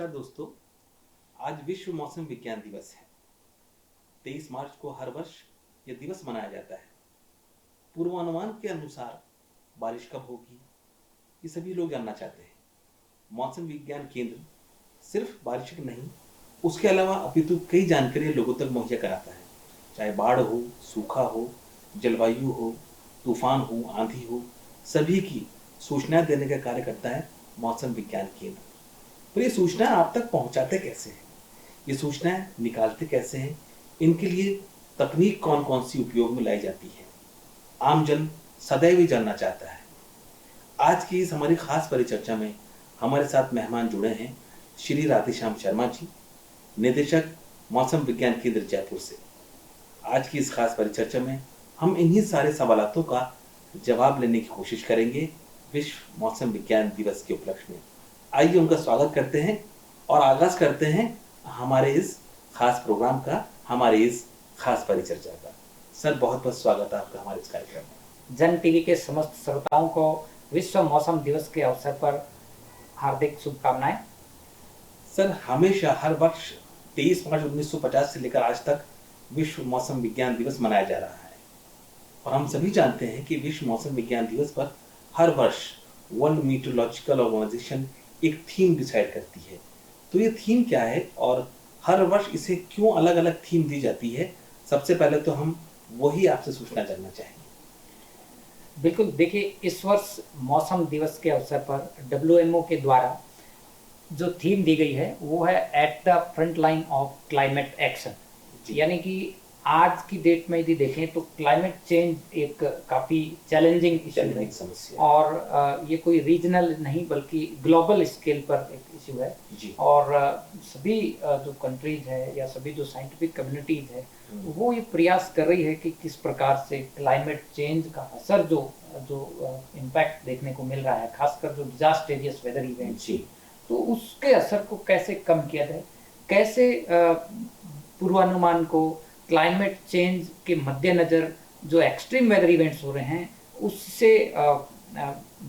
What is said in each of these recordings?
नमस्कार दोस्तों। आज विश्व मौसम विज्ञान दिवस है। 23 मार्च को हर वर्ष यह दिवस मनाया जाता है। पूर्वानुमान के अनुसार बारिश कब होगी ये सभी लोग जानना चाहते हैं। मौसम विज्ञान केंद्र सिर्फ बारिश की नहीं, उसके अलावा अपितु कई जानकारियां लोगों तक मुहैया कराता है। चाहे बाढ़ हो, सूखा हो, जलवायु हो, तूफान हो, आंधी हो, सभी की सूचनाएं देने का कार्य करता है मौसम विज्ञान केंद्र। पर ये सूचनाएं आप तक पहुंचाते कैसे हैं, ये सूचनाएं निकालते कैसे हैं, इनके लिए तकनीक कौन कौन सी उपयोग में लाई जाती है, आमजन सदैव ही जानना चाहता है। आज की इस हमारी खास परिचर्चा में हमारे साथ मेहमान जुड़े हैं श्री राधेश्याम शर्मा जी, निदेशक मौसम विज्ञान केंद्र जयपुर से। आज की इस खास परिचर्चा में हम इन्हीं सारे सवालों का जवाब लेने की कोशिश करेंगे विश्व मौसम विज्ञान दिवस के उपलक्ष्य में। आइए उनका स्वागत करते हैं और आगाज करते हैं हमारे इस खास प्रोग्राम का, हमारे इस खास परिचर्चा का। सर, बहुत बहुत स्वागत है आपका हमारे इस कार्यक्रम में। जन टीवी के समस्त श्रोताओं को विश्व मौसम दिवस के अवसर पर हार्दिक शुभकामनाएं। सर, हमेशा हर वर्ष 23 मार्च 1950 से लेकर आज तक विश्व मौसम विज्ञान दिवस मनाया जा रहा है और हम सभी जानते हैं कि विश्व मौसम विज्ञान दिवस पर हर वर्ष वर्ल्ड मीटरोलॉजिकल ऑर्गेनाइजेशन एक थीम डिसाइड करती है। तो ये थीम क्या है और हर वर्ष इसे क्यों अलग अलग थीम दी जाती है, सबसे पहले तो हम वही आपसे सूचना जानना चाहेंगे। बिल्कुल, देखिए, इस वर्ष मौसम दिवस के अवसर पर WMO के द्वारा जो थीम दी गई है वो है at the front line of climate action. यानी कि आज की डेट में यदि देखें तो क्लाइमेट चेंज एक काफ़ी चैलेंजिंग इशू है समस्या और ये कोई रीजनल नहीं बल्कि ग्लोबल स्केल पर एक इशू है जी। और सभी जो कंट्रीज है या सभी जो साइंटिफिक कम्युनिटीज है वो ये प्रयास कर रही है कि किस प्रकार से क्लाइमेट चेंज का असर जो इम्पैक्ट देखने को मिल रहा है, खासकर जो डिजास्टेरियस वेदर इवेंट, तो उसके असर को कैसे कम किया जाए, कैसे पूर्वानुमान को क्लाइमेट चेंज के मद्देनजर जो एक्सट्रीम वेदर इवेंट्स हो रहे हैं उससे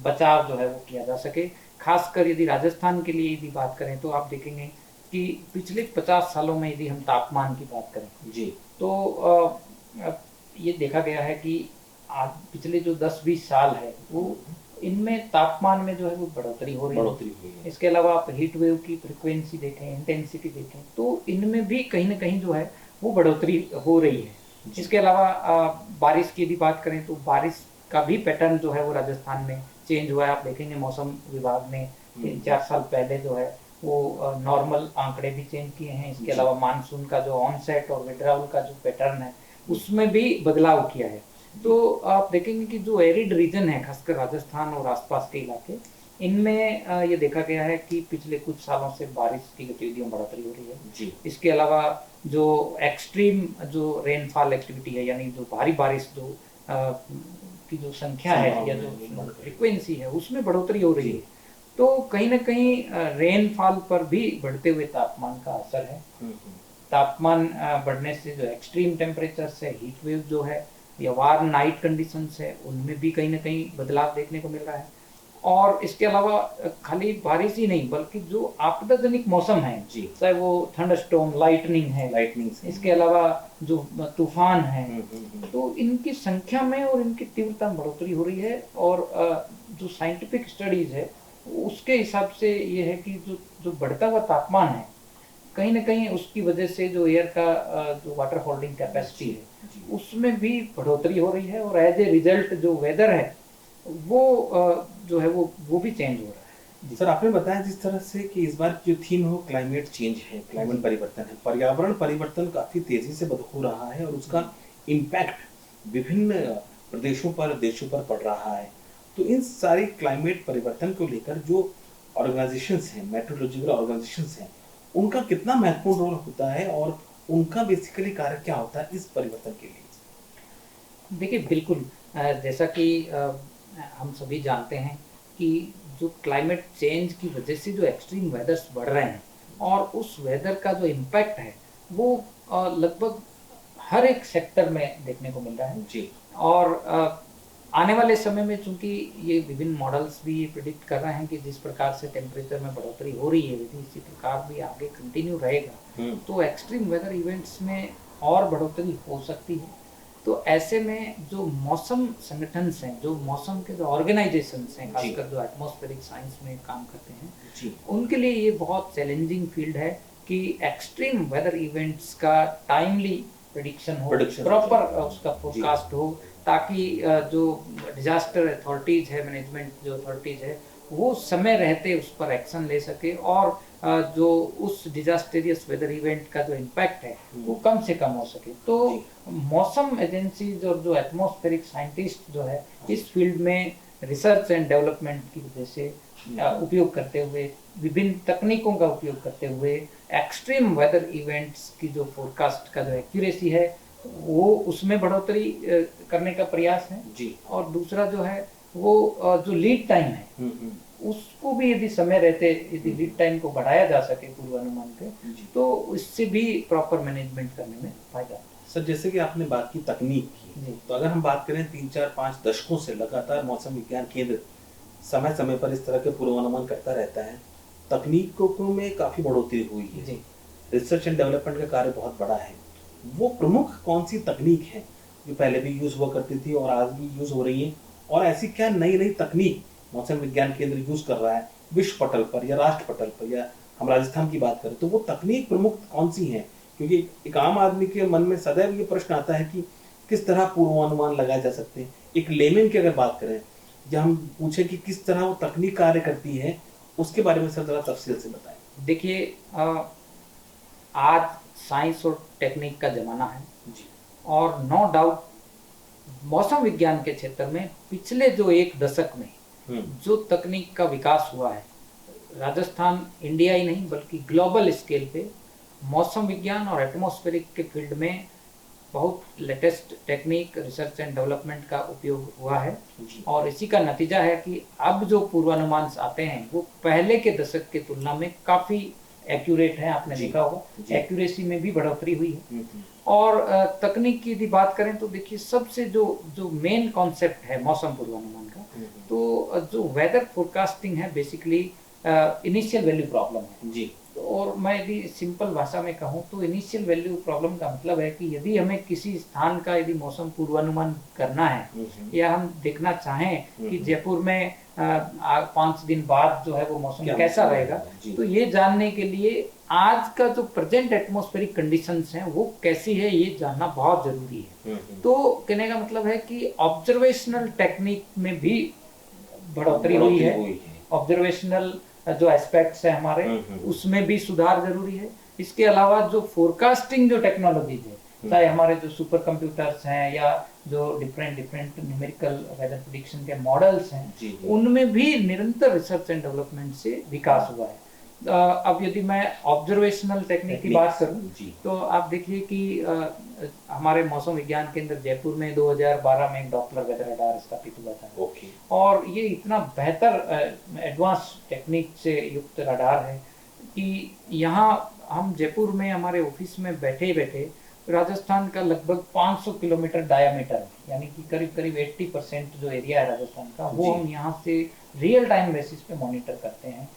बचाव जो है वो किया जा सके। खासकर यदि राजस्थान के लिए यदि बात करें तो आप देखेंगे कि पिछले 50 सालों में यदि हम तापमान की बात करें जी, तो ये देखा गया है कि आज पिछले जो 10-20 साल है वो इनमें तापमान में जो है वो बढ़ोतरी हो रही है। इसके अलावा आप हीट वेव की फ्रिक्वेंसी देखें, इंटेंसिटी देखें, तो इनमें भी कहीं ना कहीं जो है वो बढ़ोतरी हो रही है। इसके अलावा बारिश की यदि बात करें तो बारिश का भी पैटर्न जो है वो राजस्थान में चेंज हुआ है। आप देखेंगे मौसम विभाग ने 3-4 साल पहले जो है वो नॉर्मल आंकड़े भी चेंज किए हैं। इसके अलावा मानसून का जो ऑनसेट और विड्रॉल का जो पैटर्न है उसमें भी बदलाव किया है। तो आप देखेंगे कि जो एरिड रीजन है, खासकर राजस्थान और आसपास के इलाके, इनमें ये देखा गया है कि पिछले कुछ सालों से बारिश की गतिविधियों में बढ़ोतरी हो रही है जी। इसके अलावा जो एक्सट्रीम जो रेनफॉल एक्टिविटी है, यानी जो भारी बारिश जो की जो संख्या है या जो फ्रीक्वेंसी है उसमें बढ़ोतरी हो रही है। तो कहीं ना कहीं रेनफॉल पर भी बढ़ते हुए तापमान का असर है। तापमान बढ़ने से जो एक्सट्रीम टेम्परेचर है, हीट वेव जो है या वार्म नाइट कंडीशंस है, उनमें भी कहीं ना कहीं बदलाव देखने को मिल रहा है। और इसके अलावा खाली बारिश ही नहीं बल्कि जो आपदाजनिक मौसम है, चाहे वो थंडरस्टॉर्म, लाइटनिंग है, इसके अलावा जो तूफान है, तो इनकी संख्या में और इनकी तीव्रता में बढ़ोतरी हो रही है। और जो साइंटिफिक स्टडीज है उसके हिसाब से ये है कि जो बढ़ता हुआ तापमान है कहीं ना कहीं उसकी वजह से जो एयर का जो वाटर होल्डिंग कैपेसिटी है उसमें भी बढ़ोतरी हो रही है और एज ए रिजल्ट जो वेदर है वो जो है वो भी चेंज हो रहा है। सर, आपने बताया जिस तरह से कि इस बार जो थीम हो क्लाइमेट चेंज है, क्लाइमेट परिवर्तन है, पर्यावरण परिवर्तन काफी तेजी से हो रहा है और उसका इम्पैक्ट विभिन्न प्रदेशों पर, देशों पर पड़ रहा है। तो इन सारी क्लाइमेट परिवर्तन को लेकर जो ऑर्गेनाइजेशंस हैं, मेट्रोलॉजिकल ऑर्गेनाइजेशंस हैं, उनका कितना महत्वपूर्ण रोल होता है और उनका बेसिकली कार्य क्या होता है इस परिवर्तन के लिए? देखिए, बिल्कुल, जैसा कि हम सभी जानते हैं कि जो क्लाइमेट चेंज की वजह से जो एक्सट्रीम वेदर्स बढ़ रहे हैं और उस वेदर का जो इम्पैक्ट है वो लगभग हर एक सेक्टर में देखने को मिल रहा है जी। और आने वाले समय में चूंकि ये विभिन्न मॉडल्स भी ये प्रिडिक्ट कर रहे हैं कि जिस प्रकार से टेम्परेचर में बढ़ोतरी हो रही है यदि इसी प्रकार भी आगे कंटिन्यू रहेगा तो एक्सट्रीम वेदर इवेंट्स में और बढ़ोतरी हो सकती है। तो ऐसे में जो मौसम संगठन हैं, जो मौसम के जो ऑर्गेनाइजेशन हैं, खासकर जो एटमॉस्फेरिक साइंस में काम करते हैं, उनके लिए ये बहुत चैलेंजिंग फील्ड है कि एक्सट्रीम वेदर इवेंट्स का टाइमली प्रेडिक्शन हो, प्रॉपर उसका फोरकास्ट हो, ताकि जो डिजास्टर अथॉरिटीज है, मैनेजमेंट जो अथॉरिटीज है, वो समय रहते उस पर एक्शन ले सके और जो उस डिजास्टेरियस वेदर इवेंट का जो इम्पैक्ट है वो कम से कम हो सके। तो मौसम एजेंसीज और जो एटमॉस्फेरिक साइंटिस्ट जो है इस फील्ड में रिसर्च एंड डेवलपमेंट की वजह से उपयोग करते हुए, विभिन्न तकनीकों का उपयोग करते हुए एक्सट्रीम वेदर इवेंट्स की जो फोरकास्ट का जो एक्यूरेसी है वो उसमें बढ़ोतरी करने का प्रयास है जी। और दूसरा जो है वो जो लीड टाइम है उसको भी यदि समय रहते यदि लीड टाइम को बढ़ाया जा सके पूर्वानुमान के, तो इससे भी प्रॉपर मैनेजमेंट करने में फायदा। सर जैसे कि आपने बात की तकनीक की, तो अगर हम बात करें 3-4-5 दशकों से लगातार मौसम विज्ञान केंद्र समय समय पर इस तरह के पूर्वानुमान करता रहता है, तकनीकों में काफी बढ़ोतरी हुई है, रिसर्च एंड डेवलपमेंट का कार्य बहुत बड़ा है। वो प्रमुख कौन सी तकनीक है जो पहले भी यूज हुआ करती थी और आज भी यूज हो रही है, और ऐसी क्या नई नई तकनीक मौसम विज्ञान केंद्र यूज कर रहा है विश्व पटल पर या राष्ट्र पटल पर, या हम राजस्थान की बात करें तो वो तकनीक प्रमुख कौन सी है? क्योंकि एक आम आदमी के मन में सदैव ये प्रश्न आता है कि किस तरह पूर्वानुमान लगाए जा सकते हैं। एक लेमन की अगर बात करें या हम पूछे कि किस तरह वो तकनीक कार्य करती है, उसके बारे में सर जरा तफसील से बताएं। देखिए, आज साइंस और टेक्निक का जमाना है जी। और नो डाउट मौसम विज्ञान के क्षेत्र में पिछले जो एक दशक में जो तकनीक का विकास हुआ है, राजस्थान इंडिया ही नहीं बल्कि ग्लोबल स्केल पे मौसम विज्ञान और एटमॉस्फेरिक के फील्ड में बहुत latest technique, research and development का उपयोग हुआ है और इसी का नतीजा है कि अब जो पूर्वानुमान आते हैं वो पहले के दशक के तुलना में काफ़ी एक्यूरेट है। आपने देखा होगा एक्यूरेसी में भी बढ़ोतरी हुई है। और तकनीक की यदि बात करें तो देखिए, सबसे जो मेन कॉन्सेप्ट है मौसम पूर्वानुमान का, तो जो वेदर फोरकास्टिंग है बेसिकली इनिशियल वैल्यू प्रॉब्लम है जी। और मैं यदि सिंपल भाषा में कहूँ तो इनिशियल वैल्यू प्रॉब्लम का मतलब है कि यदि हमें किसी स्थान का यदि मौसम पूर्वानुमान करना है या हम देखना चाहें कि जयपुर में 5 दिन बाद जो है वो मौसम कैसा रहेगा, तो ये जानने के लिए आज का जो प्रेजेंट एटमॉस्फेरिक कंडीशंस हैं वो कैसी है ये जानना बहुत जरूरी है। तो कहने का मतलब है कि ऑब्जर्वेशनल टेक्निक में भी बढ़ोतरी हुई है। ऑब्जर्वेशनल जो एस्पेक्ट्स है हमारे उसमें भी सुधार जरूरी है। इसके अलावा जो फोरकास्टिंग जो टेक्नोलॉजीज है, चाहे हमारे जो सुपर कंप्यूटर्स हैं या जो डिफरेंट न्यूमेरिकल वेदर प्रेडिक्शन के मॉडल्स हैं, उनमें भी निरंतर रिसर्च एंड डेवलपमेंट से विकास हुआ है। अब यदि मैं ऑब्जर्वेशनल टेक्निक की बात करूं तो आप देखिए कि हमारे मौसम विज्ञान केंद्र जयपुर में 2012 में एक डॉपलर वेदर रडार स्थापित हुआ था और ये इतना बेहतर एडवांस टेक्निक से युक्त रडार है कि यहाँ हम जयपुर में हमारे ऑफिस में बैठे बैठे राजस्थान का लगभग 500 किलोमीटर डायामीटर, यानी कि करीब करीब 80% जो एरिया है राजस्थान का, वो हम यहाँ से रियल टाइम बेसिस पे मॉनिटर करते हैं।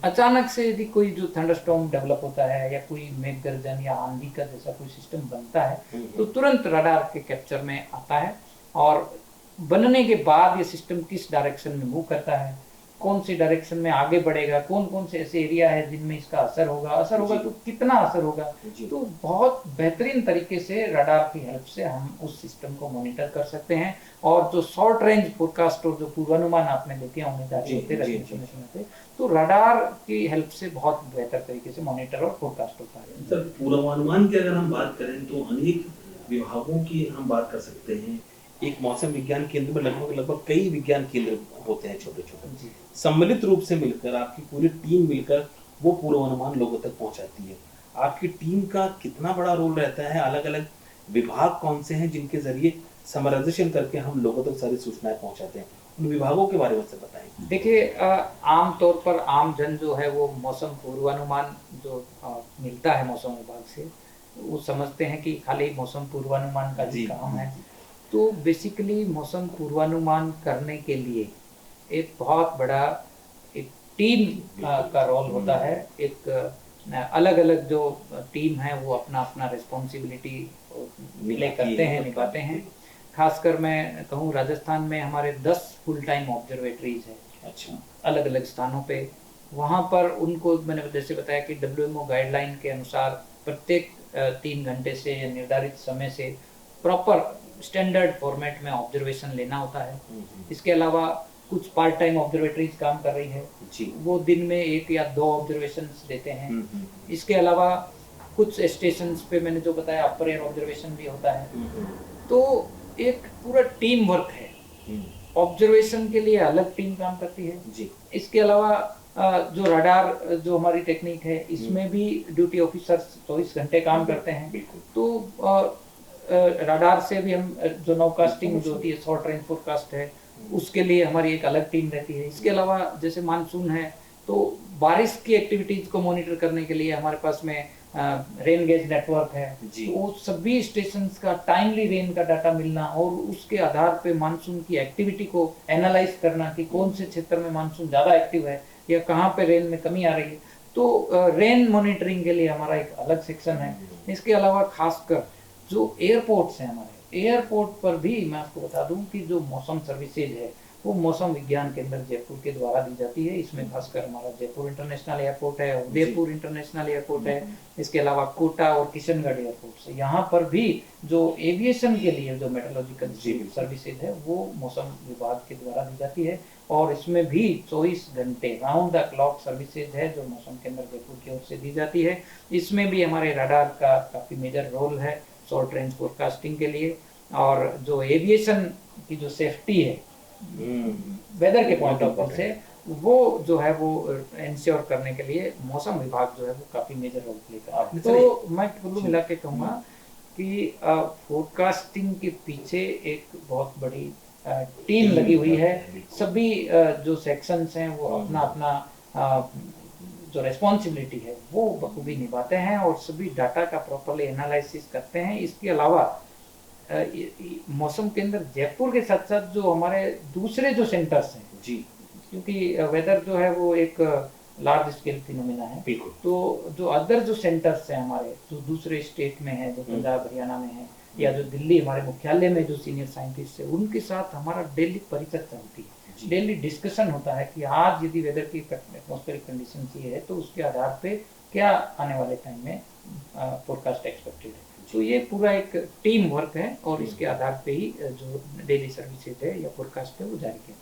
अचानक से यदि कोई जो थंडरस्टॉर्म डेवलप होता है या कोई मेघ गर्जन या आंधी का जैसा कोई सिस्टम बनता है तो तुरंत रडार के कैप्चर में आता है और बनने के बाद ये सिस्टम किस डायरेक्शन में मूव करता है, कौन सी डायरेक्शन में आगे बढ़ेगा, कौन कौन से ऐसे एरिया है जिनमें इसका असर होगा तो कितना असर होगा, तो बहुत बेहतरीन तरीके से रडार की हेल्प से हम उस सिस्टम को मॉनिटर कर सकते हैं। और जो शॉर्ट रेंज फोरकास्ट और जो पूर्वानुमान आपने देखे होंगे जारी होते रहते हैं समय समय पे, तो रडार की हेल्प से बहुत बेहतर तरीके से मॉनिटर और फोरकास्ट होता है। सर पूर्वानुमान की अगर हम बात करें तो अनेक विभागों की हम बात कर सकते हैं। एक मौसम विज्ञान केंद्र में लगभग कई विज्ञान केंद्र होते हैं छोटे छोटे, सम्मिलित रूप से मिलकर आपकी पूरी टीम मिलकर वो पूर्वानुमान लोगों तक पहुंचाती है। आपकी टीम का कितना बड़ा रोल रहता है? अलग अलग विभाग कौन से हैं जिनके जरिए समराइजेशन करके हम लोगों तक सारी सूचनाएं पहुंचाते हैं? उन विभागों के बारे में से बताएं। देखिए, आम तौर पर आम जन जो है वो मौसम पूर्वानुमान जो मिलता है मौसम विभाग से, वो समझते हैं कि खाली मौसम पूर्वानुमान का ही काम है। तो बेसिकली मौसम पूर्वानुमान करने के लिए एक बहुत बड़ा एक टीम का रोल होता है। एक अलग अलग जो टीम है वो अपना अपना रिस्पॉन्सिबिलिटी प्ले करते हैं, निभाते हैं। खासकर मैं कहूँ राजस्थान में हमारे 10 फुल टाइम ऑब्जर्वेटरीज है, अच्छा, अलग अलग स्थानों पे। वहाँ पर उनको मैंने जैसे बताया कि WMO गाइडलाइन के अनुसार प्रत्येक 3 घंटे से या निर्धारित समय से प्रॉपर स्टैंडर्ड फॉर्मेट में ऑब्जर्वेशन लेना होता है। इसके अलावा कुछ पार्ट टाइम ऑब्जर्वेटरीज काम कर रही है जी, वो दिन में 1 या 2 ऑब्जर्वेशंस देते हैं। इसके अलावा कुछ स्टेशंस पे मैंने जो बताया अपर एयर ऑब्जर्वेशन भी होता है। तो एक पूरा टीम वर्क है। ऑब्जर्वेशन के लिए अलग टीम काम करती है जी, इसके अलावा जो रडार जो हमारी टेक्निक है इसमें भी ड्यूटी ऑफिसर्स 24 घंटे काम करते हैं। तो रडार से भी हम जो नौकास्टिंग जो होती है शॉर्ट रेंज फोरकास्ट है उसके लिए हमारी एक अलग टीम रहती है। इसके अलावा जैसे मानसून है तो बारिश की एक्टिविटीज को मॉनिटर करने के लिए हमारे पास में रेन गेज नेटवर्क है। तो वो सभी स्टेशंस का टाइमली रेन का डाटा मिलना और उसके आधार पे मानसून की एक्टिविटी को एनालाइज करना कि कौन से क्षेत्र में मानसून ज़्यादा एक्टिव है या कहाँ पे रेन में कमी आ रही है। तो रेन मॉनिटरिंग के लिए हमारा एक अलग सेक्शन है। इसके अलावा खासकर जो एयरपोर्ट्स हैं हमारे एयरपोर्ट पर भी मैं आपको बता दूं कि जो मौसम सर्विसेज है वो मौसम विज्ञान केंद्र जयपुर के द्वारा दी जाती है। इसमें खासकर हमारा जयपुर इंटरनेशनल एयरपोर्ट है, उदयपुर इंटरनेशनल एयरपोर्ट है, इसके अलावा कोटा और किशनगढ़ एयरपोर्ट है। यहाँ पर भी जो एविएशन के लिए जो मेट्रोलॉजिकल सर्विसेज है वो मौसम विभाग के द्वारा दी जाती है और इसमें भी 24 घंटे राउंड द क्लॉक सर्विसेज है जो मौसम केंद्र जयपुर की ओर से दी जाती है। इसमें भी हमारे रडार का काफ़ी मेजर रोल है शॉर्ट रेंज फोरकास्टिंग के लिए। और जो एविएशन की जो सेफ्टी है वेदर के पॉइंट ऑफ व्यू से वो जो है वो इंश्योर करने के लिए मौसम विभाग जो है वो काफ़ी मेजर रोल प्ले करता है। तो मैं कुल मिला के कहूँगा कि फोरकास्टिंग के पीछे एक बहुत बड़ी टीम लगी हुई है। सभी जो सेक्शंस हैं वो अपना अपना जो रेस्पॉन्सिबिलिटी है वो बखूबी निभाते हैं और सभी डाटा का प्रॉपरली एनालिसिस करते हैं। इसके अलावा मौसम केंद्र जयपुर के साथ साथ जो हमारे दूसरे जो सेंटर्स हैं जी, क्योंकि वेदर जो है वो एक लार्ज स्केल फिनोमिना है, तो जो अदर जो सेंटर्स हैं हमारे जो दूसरे स्टेट में है, जो पंजाब हरियाणा में है या जो दिल्ली हमारे मुख्यालय में जो सीनियर साइंटिस्ट है उनके साथ हमारा डेली परिचर्चा होती है, डेली डिस्कशन होता है कि आज यदि वेदर की एटमॉस्फेरिक कंडीशन ये है तो उसके आधार पे क्या आने वाले टाइम में फोरकास्ट एक्सपेक्टेड है। तो ये पूरा एक टीम वर्क है और इसके आधार पे ही जो डेली सर्विसेज है या फोरकास्ट है वो जारी किया।